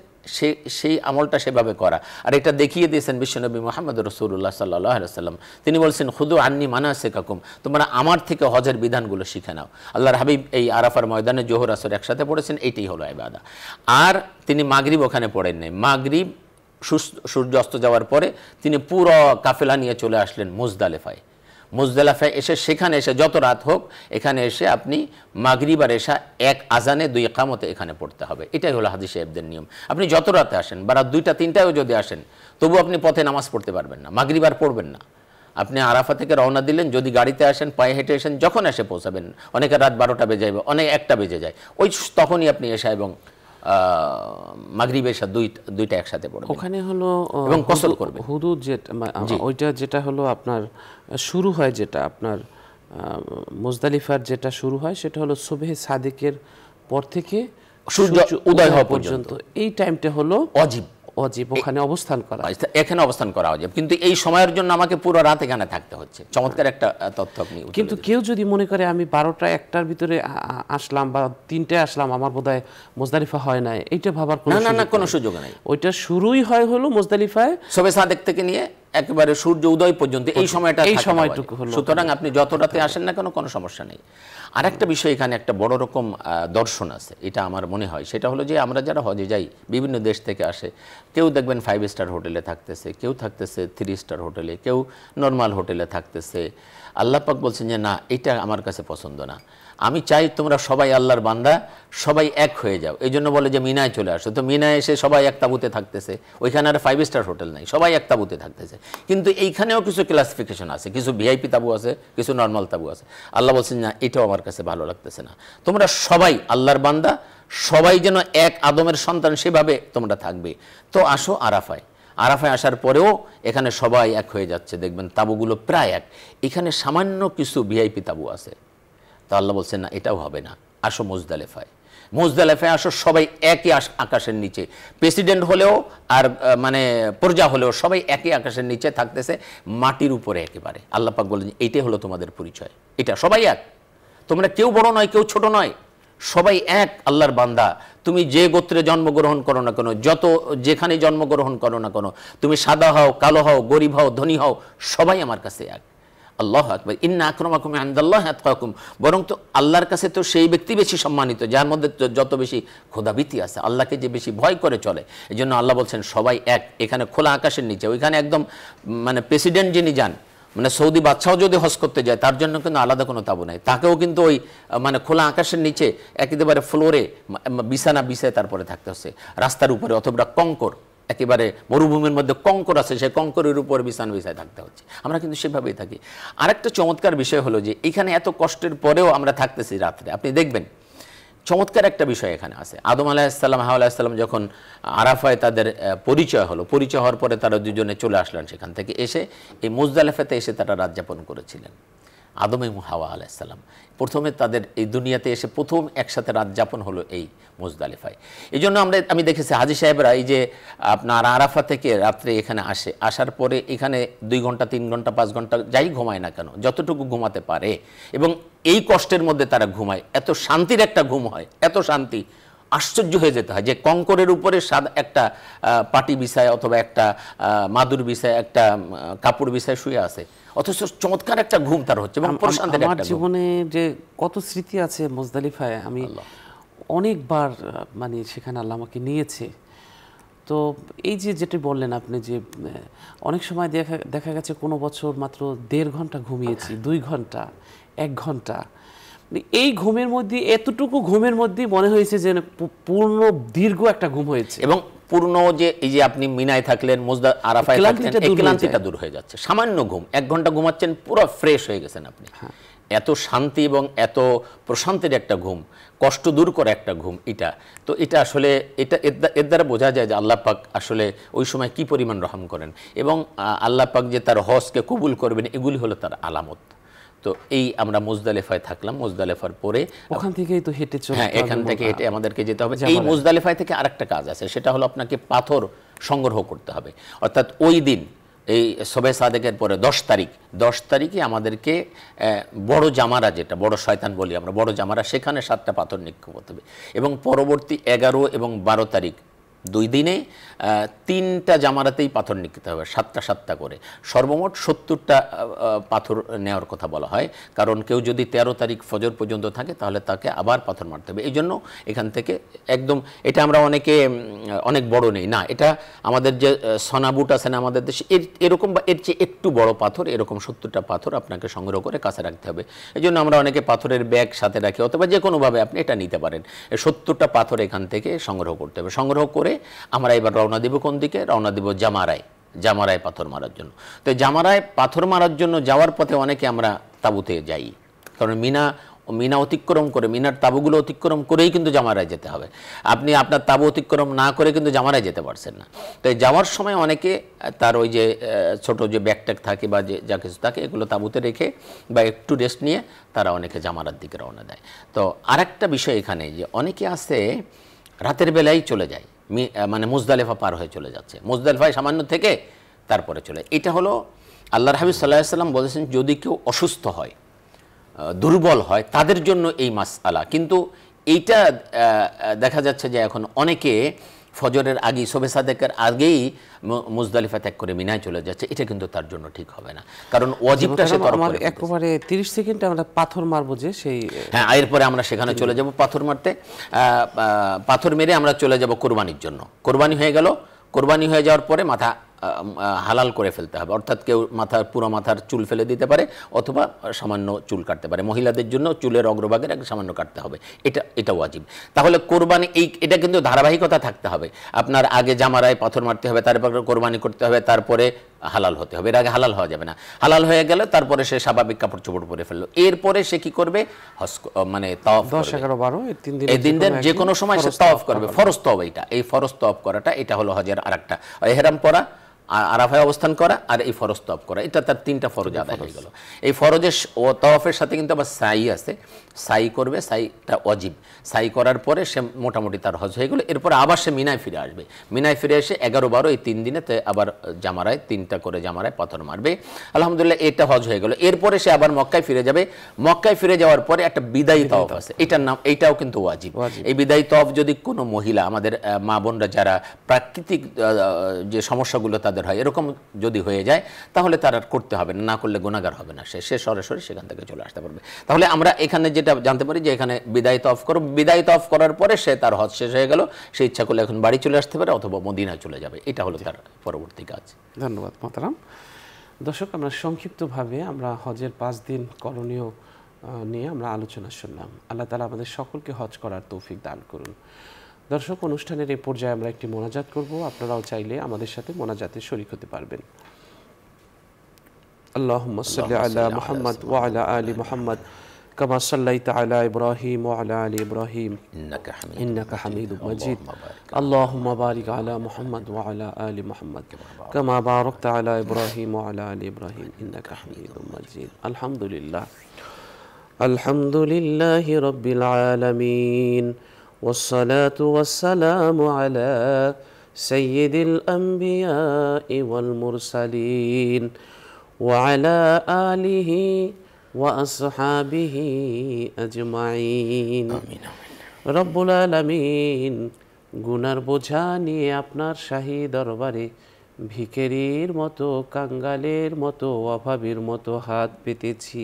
সেই আমলটা সেভাবে করা। আর এটা দেখিয়ে দিয়েছেন বিশ্বনবী মুহাম্মদ রাসূলুল্লাহ সাল্লাল্লাহু আলাইহি ওয়াসাল্লাম। তিনি বলছেন খুদু আন্নি মানাসিকাকুম, তোমরা আমার থেকে হজের বিধানগুলো শিখে নাও। আল্লাহর হাবিব এই আরাফার ময়দানে জোহর আসর একসাথে পড়েছেন, এইটাই হলো ইবাদা। আর তিনি মাগরিব ওখানে পড়েন নাই। মাগরিব সূর্য অস্ত যাওয়ার পরে তিনি পুরো কাফেলা নিয়ে চলে আসলেন মুজদালিফায়। মুজদালিফায় এসে সেখানে এসে যত রাত হোক এখানে এসে আপনি মাগরিব আর এশা এক আজানে 2 ইকামতে এখানে পড়তে হবে। এটাই হলো হাদিস সাহেবদের নিয়ম। আপনি যত রাতে আসেন বা রাত 2টা 3টায়ও যদি আসেন তবু আপনি পথে নামাজ পড়তে পারবেন না, মাগরিব আর পড়বেন না। আপনি আরাফা থেকে রওনা দিলেন, যদি গাড়িতে আসেন, পায়ে হেঁটে আসেন, যখন এসে পৌঁছাবেন, অনেকে রাত 12টা বেজে যাবে, অনেক 1টা বেজে যায়, ওই তখনই আপনি এশা এবং মাগরিব এশা দুইটা একসাথে পড়বেন। ওখানে হলো এবং কসর করবেন। হুদুদ যেটা ওইটা যেটা হলো আপনার শুরু হয়, যেটা আপনার মুজদালিফার যেটা শুরু হয় সেটা হলো সুবহে সাদিকের পর থেকে সূর্য উদয় হওয়া পর্যন্ত। এই টাইমটা হলো অজীব, ওখানে অবস্থান করা, এখানে অবস্থান করা অজীব। কিন্তু এই সময়ের জন্য আমাকে পুরো রাত এখানে থাকতে হচ্ছে। চমৎকার একটা তথ্য আপনি। কিন্তু কেউ যদি মনে করে আমি 12টা 1টার ভিতরে আসলাম বা 3টায় আসলাম, আমার বোধহয় মুজদালিফা হয় না, এইটা ভাবার কোনো সুযোগ নাই। ওইটা শুরুই হয় হলো মুজদালিফায় সুবহে সাদেক থেকে নিয়ে একেবারে সূর্য উদয় পর্যন্ত এই সময়টুকু হলো। সুতরাং আপনি যত রাতে আসেন না কেন কোনো সমস্যা নেই। আরেকটা বিষয়, এখানে একটা বড় রকম দর্শন আছে, এটা আমার মনে হয়, সেটা হলো যে আমরা যারা হজে যাই বিভিন্ন দেশ থেকে আসে, কেউ দেখবেন 5 স্টার হোটেলে থাকতেছে, কেউ থাকতেছে 3 স্টার হোটেলে, কেউ নর্মাল হোটেলে থাকতেছে। আল্লাহ পাক বলছেন যে না, এটা আমার কাছে পছন্দ না। আমি চাই তোমরা সবাই আল্লাহর বান্দা, সবাই এক হয়ে যাও। এই জন্য বলে যে মিনায় চলে আসো। তো মিনায় এসে সবাই এক তাঁবুতে থাকতেছে, ওইখানে আর 5 স্টার হোটেল নাই, সবাই এক তাঁবুতে থাকতেছে। কিন্তু এইখানেও কিছু ক্লাসিফিকেশন আছে, কিছু ভিআইপি তাঁবু আছে, কিছু নর্মাল তাঁবু আছে। আল্লাহ বলছেন না, এটাও আমার কাছে ভালো লাগতেছে না। তোমরা সবাই আল্লাহর বান্দা, সবাই যেন এক আদমের সন্তান, সেভাবে তোমরা থাকবে। তো আসো আরাফায়। আরাফায় আসার পরেও এখানে সবাই এক হয়ে যাচ্ছে, দেখবেন তাঁবুগুলো প্রায় এক। এখানে সামান্য কিছু ভিআইপি তাঁবু আছে। তো আল্লাহ বলছেন না, এটাও হবে না, আসো মুজদালিফায়। মুজদালিফায় আসো, সবাই একই আকাশের নিচে, প্রেসিডেন্ট হলেও আর মানে প্রজা হলেও সবাই একই আকাশের নিচে থাকতেছে, মাটির উপরে একেবারে। আল্লাহ পাক বলেন এইটাই হলো তোমাদের পরিচয়, এটা সবাই এক, তোমরা কেউ বড় নয় কেউ ছোট নয়, সবাই এক আল্লাহর বান্দা। তুমি যে গোত্রে জন্মগ্রহণ করো না কেন, যেখানে জন্মগ্রহণ করো না কেন, তুমি সাদা হও, কালো হও, গরিব হও, ধনী হও, সবাই আমার কাছে এক। আল্লাহু আকবার। ইন্না আকরামাকুম ইনদাল্লাহি আতকাকুম। বরং তো আল্লাহর কাছে তো সেই ব্যক্তি বেশি সম্মানিত যার মধ্যে যত বেশি খোদাভীতি আছে, আল্লাহকে যে বেশি ভয় করে চলে। এই জন্য আল্লাহ বলছেন সবাই এক। এখানে খোলা আকাশের নিচে, ওইখানে একদম মানে প্রেসিডেন্ট যিনি যান, মানে সৌদি বাদশাও যদি হজ করতে যায়, তার জন্য কিন্তু আলাদা কোনো তাবু নাই, তাকেও কিন্তু ওই মানে খোলা আকাশের নিচে একেবারে ফ্লোরে বিছানা বিছায় তারপরে থাকতে হচ্ছে, রাস্তার উপরে অথবা কঙ্কর, একেবারে মরুভূমির মধ্যে কঙ্কর আছে, সেই কঙ্করের উপর বিছানা বিছায় থাকতে হচ্ছে। আমরা কিন্তু সেভাবেই থাকি। আরেকটা চমৎকার বিষয় হলো যে এখানে এত কষ্টের পরেও আমরা থাকতেছি রাত্রে। আপনি দেখবেন চমৎকার একটা বিষয় এখানে আছে। আদম আলাইহিসসালাম, হাওয়া আলাইহিসসালাম যখন আরাফায় তাদের পরিচয় হলো, পরিচয় হওয়ার পরে তারা দুজনে চলে আসলেন সেখান থেকে, এসে এই মুজদালিফাতে এসে তারা রাত যাপন করেছিলেন। আদম এবং হাওয়া আলাইহিসসালাম প্রথমে তাদের এই দুনিয়াতে এসে প্রথম একসাথে রাত যাপন হলো এই মুজদালিফায়। এই জন্য আমি দেখেছি হাজী সাহেবরা এই যে আপনার আরাফা থেকে রাত্রে এখানে আসার পরে এখানে 2 ঘন্টা 3 ঘন্টা 5 ঘন্টা যাই ঘুমায় না কেন, যতটুকু ঘুমাতে পারে, এবং এই কষ্টের মধ্যে তারা ঘুমায়, এত শান্তির একটা ঘুম হয়, এত শান্তি। আশ্চর্য হয়ে যেতে হয় যে কঙ্করের উপরে সাদা একটা পাটি বিছায় অথবা একটা মাদুর বিছায় একটা কাপড় বিছায় শুয়ে আছে, অথচ চমৎকার একটা ঘুম তার হচ্ছে এবং প্রশান্তের একটা আমার ঘুম। জীবনে যে কত স্মৃতি আছে মুজদালিফায়, আমি অনেকবার মানে সেখানে আল্লাহ আমাকে নিয়েছে। তো এই যে যেটি বললেন আপনি যে অনেক সময় দেখা গেছে কোনো বছর মাত্র 1.5 ঘন্টা ঘুমিয়েছি, 2 ঘন্টা, 1 ঘন্টা, মানে এই ঘুমের মধ্যে, এতটুকু ঘুমের মধ্যে মনে হয়েছে যে পূর্ণ দীর্ঘ একটা ঘুম হয়েছে এবং পূর্ণ যে এই যে আপনি মিনায় থাকলেন, আরাফায় থাকলেন, এই ক্লান্তিটা দূর হয়ে যাচ্ছে। সামান্য ঘুম, 1 ঘন্টা ঘুমাচ্ছেন, পুরো ফ্রেশ হয়ে গেছেন আপনি। এত শান্তি এবং এত প্রশান্তির একটা ঘুম, কষ্ট দূর করে একটা ঘুম, এটা আসলে এর দ্বারা বোঝা যায় যে আল্লাহ পাক আসলে ওই সময় কি পরিমাণ রহম করেন এবং আল্লাহ পাক যে তার হজকে কবুল করবেন, এগুলি হলো তার আলামত। তো এই আমরা মুজদালিফায় থাকলাম, মুজদালিফার পরে ওখান থেকেই তো হেঁটে চলে, হ্যাঁ, এখান থেকে হেঁটে আমাদেরকে যেতে হবে। এই মুজদালিফায় থেকে আরেকটা কাজ আছে, সেটা হলো আপনাকে পাথর সংগ্রহ করতে হবে। অর্থাৎ ওই দিন এই শবে সাদেকের পরে 10 তারিখে আমাদেরকে বড় জামারা, যেটা বড় শয়তান বলি আমরা, বড় জামারা, সেখানে 7টা পাথর নিক্ষেপ করতে হবে এবং পরবর্তী 11 এবং 12 তারিখ 2 দিনে 3টা জামারাতেই পাথর নিক্ষেপ হবে, 7টা করে। সর্বমোট 70টা পাথর নেওয়ার কথা বলা হয়, কারণ কেউ যদি 13 তারিখ ফজর পর্যন্ত থাকে তাহলে তাকে আবার পাথর মারতে হবে। এই জন্য এখান থেকে একদম, এটা আমরা অনেক বড় নেই না, এটা আমাদের যে সনাবুট আছে না আমাদের দেশে, এরকম বা এর চেয়ে একটু বড় পাথর, এরকম 70টা পাথর আপনাকে সংগ্রহ করে কাছে রাখতে হবে। এই জন্য আমরা অনেকে পাথরের ব্যাগ সাথে রাখি, অথবা যে কোনোভাবে আপনি এটা নিতে পারেন। এই 70টা পাথর এখান থেকে সংগ্রহ করতে হবে। সংগ্রহ করে আমরা এবার রওনা দিব কোন দিকে? রওনা দিব জামারায় পাথর মারার জন্য। তো জামারায় পাথর মারার জন্য যাওয়ার পথে অনেকে আমরা তাঁবুতে যাই, কারণ মিনা অতিক্রম করে, মিনার তাঁবুগুলো অতিক্রম করেই কিন্তু জামারায় যেতে হবে। আপনি আপনার তাঁবু অতিক্রম না করে কিন্তু জামারায় যেতে পারছেন না। তো যাওয়ার সময় অনেকে তার ওই যে ছোট যে ব্যাগট্যাগ থাকে বা যে যা কিছু থাকে, এগুলো তাঁবুতে রেখে বা একটু রেস্ট নিয়ে তারা অনেকে জামারার দিকে রওনা দেয়। তো আরেকটা বিষয় এখানে, যে অনেকে আছে রাতের বেলায় চলে যায়, মানে মুজদালিফা পার হয়ে চলে যাচ্ছে, মুজদালিফায় সামান্য থেকে তারপরে চলে। এটা হলো আল্লাহর হাবিব সাল্লাল্লাহু আলাইহি ওয়াসাল্লাম বলেছেন, যদি কেউ অসুস্থ হয়, দুর্বল হয়, তাদের জন্য এই মাসআলা। কিন্তু এইটা দেখা যাচ্ছে যে এখন অনেকে ফজরের আগেই, শবে সাদেকের আগেই মুজদালিফা ত্যাগ করে মিনায় চলে যাচ্ছে। এটা কিন্তু তার জন্য ঠিক হবে না, কারণ ওয়াজিবটা সে তরক করে। একেবারে 30 সেকেন্ডে আমরা পাথর মারবো যে সেই, হ্যাঁ, এরপরে আমরা সেখানে চলে যাব পাথর মারতে। পাথর মেরে আমরা চলে যাব কোরবানির জন্য। কোরবানি হয়ে গেল, কোরবানি হয়ে যাওয়ার পরে মাথা হালাল করে ফেলতে হবে। অর্থাৎ কেউ পুরো মাথার চুল ফেলে দিতে পারে, অথবা সামান্য চুল কাটতে পারে। মহিলাদের জন্য চুলের অগ্রভাগের সামান্য কাটতে হবে, এটা ওয়াজিব। তাহলে কোরবানি এটা কিন্তু ধারাবাহিকতা থাকতে হবে। আপনার আগে জামারায় পাথর মারতে হবে, তারপরে কোরবানি করতে হবে, তারপরে হালাল হতে হবে। এর আগে হালাল হওয়া যাবে না। হালাল হয়ে গেলে তারপরে সে স্বাভাবিক কাপড় চোপড় পরে ফেললো। এরপরে সে কি করবে? মানে তাওয়াফ, 10, 11, 12 এই দিন যে কোনো সময় সে তাওয়াফ করবে। ফরজ তাওয়াফ, এই ফরজ তাওয়াফ করাটা, এটা হলো হজের আরেকটা। ইহরাম পরা, আরাফায় অবস্থান করা, আর এই ফরজ তাওয়াফ করা, এটা তার 3টা ফরজ আদায় হয়ে গেল। এই ফরজের ও তাওয়াফের সাথে কিন্তু আবার সাই আছে, সাই করবে, সাইটা ওয়াজিব। সাই করার পরে সে মোটামুটি তার হজ হয়ে গেল। এরপরে আবার সে মিনায় ফিরে আসবে। মিনায় ফিরে এসে 11, 12 এই 3 দিনে আবার জামারায় 3টা করে জামারায় পাথর মারবে। আলহামদুলিল্লাহ, এটা হজ হয়ে গেল। এরপরে সে আবার মক্কায় ফিরে যাবে। মক্কায় ফিরে যাওয়ার পরে একটা বিদায়ী তাওয়াফ আছে, এটার নাম, এইটাও কিন্তু ওয়াজিব। এই বিদায়ী তাওয়াফ যদি কোনো মহিলা, আমাদের মা বোনরা যারা প্রাকৃতিক যে সমস্যাগুলো তাদের হয়, এরকম যদি হয়ে যায়, তাহলে তার আর করতে হবে না, করলে গুনাহগার হবে না, সে সরাসরি সেখান থেকে চলে আসতে পারবে। তাহলে আমরা এখানে যেটা জানতে পারি যে এখানে বিদায়ী তাওয়াফ করব, বিদায়ী তাওয়াফ করার পরে সে তার হজ শেষ হয়ে গেল, সে ইচ্ছা করলে এখন বাড়ি চলে আসতে পারে অথবা মদিনায় চলে যাবে। এটা হলো তার পরবর্তী কাজ। ধন্যবাদ মোহতারাম। দর্শক, আমরা সংক্ষিপ্তভাবে আমরা হজের 5 দিন করণীয় নিয়ে আমরা আলোচনা শুনলাম। আল্লাহ তাআলা আমাদের সকলকে হজ করার তৌফিক দান করুন। দর্শক, অনুষ্ঠানের এই পর্যায়ে আমরা একটি মোনাজাত করব। আপনারাও চাইলে আমাদের সাথে মোনাজাতে শরীক হতে পারবেন। আল্লাহুম্মা সাল্লি আলা মুহাম্মদ ওয়া আলা আলি মুহাম্মদ কামা সাল্লাইতা আলা ইব্রাহিম ওয়া আলা আলি ইব্রাহিম ইন্নাকা হামিদুম মাজিদ। আল্লাহুম্মা বারিক আলা মুহাম্মদ ওয়া আলা আলি মুহাম্মদ কামা বারাকতা আলা ইব্রাহিম ওয়া আলা আলি ইব্রাহিম ইন্নাকা হামিদুম মাজিদ। আলহামদুলিল্লাহি রাব্বিল আলামিন। والصلاة والسلام على سيد الأنبياء والمرسلين وعلى آله وأصحابه أجمعين. রব্বুল আলামিন গুনার বোঝা নিয়ে আপনার শাহী দরবারে ভিখারির মতো, কাঙ্গালের মতো, অভাবীর মতো হাত পেতেছি।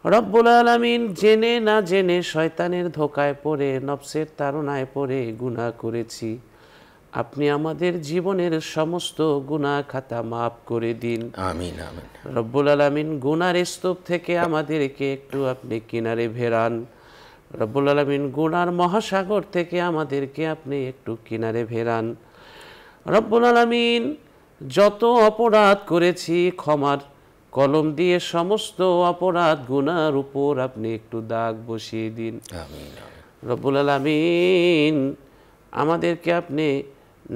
রব্বুল আলামিন জেনে না জেনে শয়তানের ধোকায় পড়ে, নফসের তাড়নায় পড়ে গুনাহ করেছি। আপনি আমাদের জীবনের সমস্ত গুনাহ খাতা মাফ করে দিন। আমিন আমিন। রব্বুল আলামিন গুনার স্তূপ থেকে আমাদেরকে একটু আপনি কিনারে ভেরান। রব্বুল আলামিন গুনার মহাসাগর থেকে আমাদেরকে আপনি একটু কিনারে ভেরান। রব্বুল আলামিন যত অপরাধ করেছি ক্ষমার কলম দিয়ে সমস্ত অপরাধ গুনার উপর আপনি একটু দাগ বসিয়ে দিন। আমিন আমিন। রব্বুল আলামিন আমাদেরকে আপনি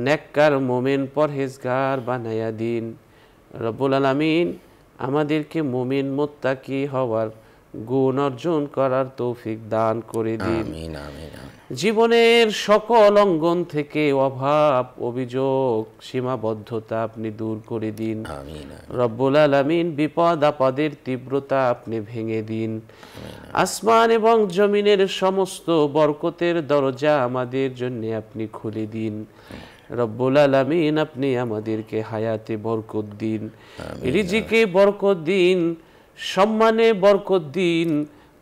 নেককার মুমিন পরহেজগার বানায়া দিন। রব্বুল আলামিন আমাদেরকে মুমিন মুত্তাকি হওয়ার গুণ অর্জন করার তৌফিক দান করে দিন। আমিন আমিন আমিন। জীবনের সকল অঙ্গন থেকে অভাব, অভিযোগ, সীমাবদ্ধতা আপনি দূর করে দিন। আমিন। রব্বুল আলামিন বিপদ আপদের তীব্রতা আপনি ভেঙে দিন। আসমান এবং জমিনের সমস্ত বরকতের দরজা আমাদের জন্য আপনি খুলে দিন। রব্বুল আলামিন আপনি আমাদেরকে হায়াতে বরকত দিন, রিজিকে বরকত দিন, সম্মানে বরকত দিন,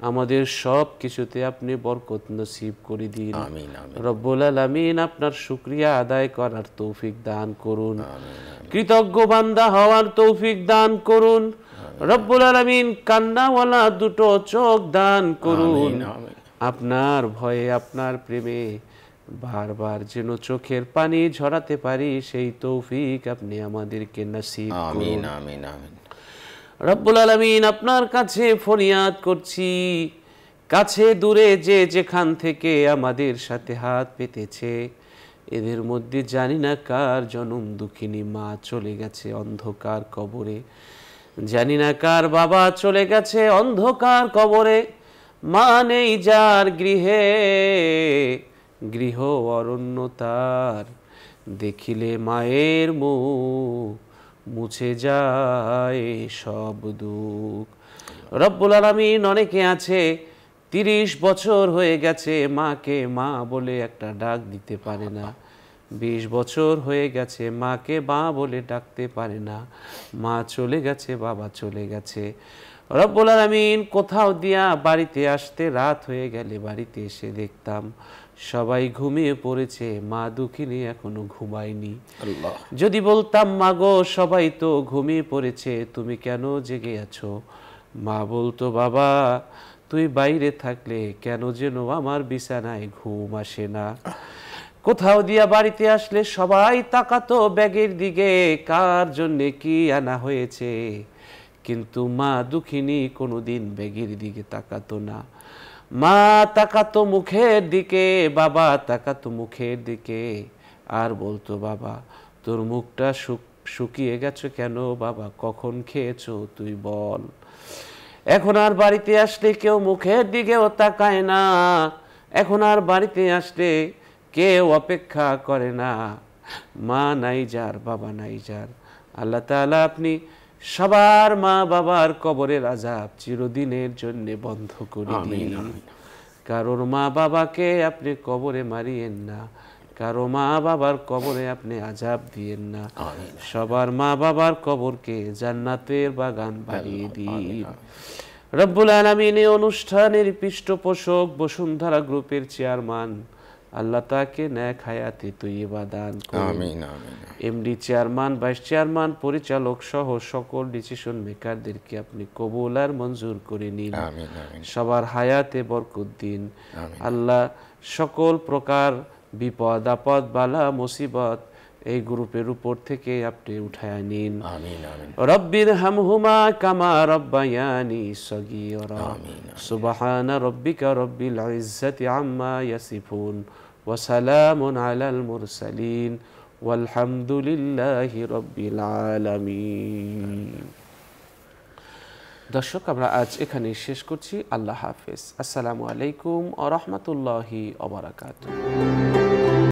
আমাদের সব কিছুতে আপনি বরকত নসিব করে দিন। আমিন আমিন। রব্বুল আলামিন আপনার শুকরিয়া আদায় করার তৌফিক দান করুন, কৃতজ্ঞ বান্দা হওয়ার তৌফিক দান করুন। রব্বুল আলামিন কান্নাওয়ালা দুটো চোখ দান করুন। আপনার ভয়ে, আপনার প্রেমে বারবার যেন চোখের পানি ঝরাতে পারি সেই তৌফিক আপনি আমাদেরকে নসিব করুন। আমিন আমিন আমিন। রব্বুল আলামিন আপনার কাছে ফরিয়াদ করছি, কাছে দূরে যে যেখান থেকে আমাদের সাথে হাত পেতেছে, এদের মধ্যে জানি না কার জনম দুঃখিনী মা চলে গেছে অন্ধকার কবরে, জানি না কার বাবা চলে গেছে অন্ধকার কবরে, মা নেই যার গৃহে, গৃহ অরণ্য তার, দেখিলে মায়ের মুখ মুছে যায় সব দুঃখ। রব্বুল আলামিন অনেকে আছে 30 বছর হয়ে গেছে মাকে মা বলে একটা ডাক দিতে পারে না, 20 বছর হয়ে গেছে মাকে মা বলে ডাকতে পারে না, মা চলে গেছে, বাবা চলে গেছে। রব্বুল আলামিন কোথাও দিয়া বাড়িতে আসতে রাত হয়ে গেলে বাড়িতে এসে দেখতাম সবাই ঘুমিয়ে পড়েছে, মা দুঃখিনী এখনো ঘুমায়নি। যদি বলতাম মা গো সবাই তো ঘুমিয়ে পড়েছে, তুমি কেন জেগে আছো? মা বলতো বাবা তুই বাইরে থাকলে কেন যেন আমার বিছানায় ঘুম আসে না। কোথাও দিয়া বাড়িতে আসলে সবাই তাকাতো ব্যাগের দিকে, কার জন্য কি আনা হয়েছে, কিন্তু মা দুঃখিনী কোনোদিন ব্যাগের দিকে তাকাতো না। মা তাকাতো মুখের দিকে, বাবা তাকাতো মুখের দিকে, আর বলতো বাবা তোর মুখটা শুকিয়ে গেছো কেন বাবা, কখন খেয়েছো তুই বল। এখন আর বাড়িতে আসলে কেউ মুখের দিকেও তাকায় না, এখন আর বাড়িতে আসলে কেউ অপেক্ষা করে না। মা নাই যার, বাবা নাই যার, আল্লাহ তাআলা আপনি সবার মা বাবার কবরের আযাব চিরদিনের জন্য বন্ধ করে দিন। কারোর মা বাবাকে আপনি কবরে মারিয়েন না, কারো মা বাবার কবরে আপনি আযাব দিয়েন না, সবার মা বাবার কবরকে জান্নাতের বাগান বানিয়ে দিন। রব্বুল আলামিন এই অনুষ্ঠানের পৃষ্ঠপোষক বসুন্ধরা গ্রুপের চেয়ারম্যান, আল্লাহ তাকে নেক হায়াতে তৈয়বা দান করুন। আমিন আমিন। এমডি চেয়ারম্যান, ভাইস চেয়ারম্যান, পরিচালক সহ সকল ডিসিশন মেকারদেরকে আপনি কবুল আর মঞ্জুর করে নিন। আমিন আমিন। সবার হায়াতে বরকত দিন। আল্লাহ সকল প্রকার বিপদ আপদ বালা মুসিবত এই গ্রুপের উপর থেকে আপনি উঠায় নিন। আমিন আমিন। রব্বির হামহুমা কামা রব্বায়ানি সগীরা। সুবহান রাব্বিকা রব্বিল ইজ্জাতি আম্মা ইয়াসিফুন ওয়া সালামুন আলাল মুরসালিন ওয়ালহামদুলিল্লাহি রাব্বিল আলামিন। দর্শক আমরা আজ এখানে শেষ করছি। আল্লাহ হাফেজ। আসসালামু আলাইকুম ওয়া রাহমাতুল্লাহি ওয়া বারাকাতুহু।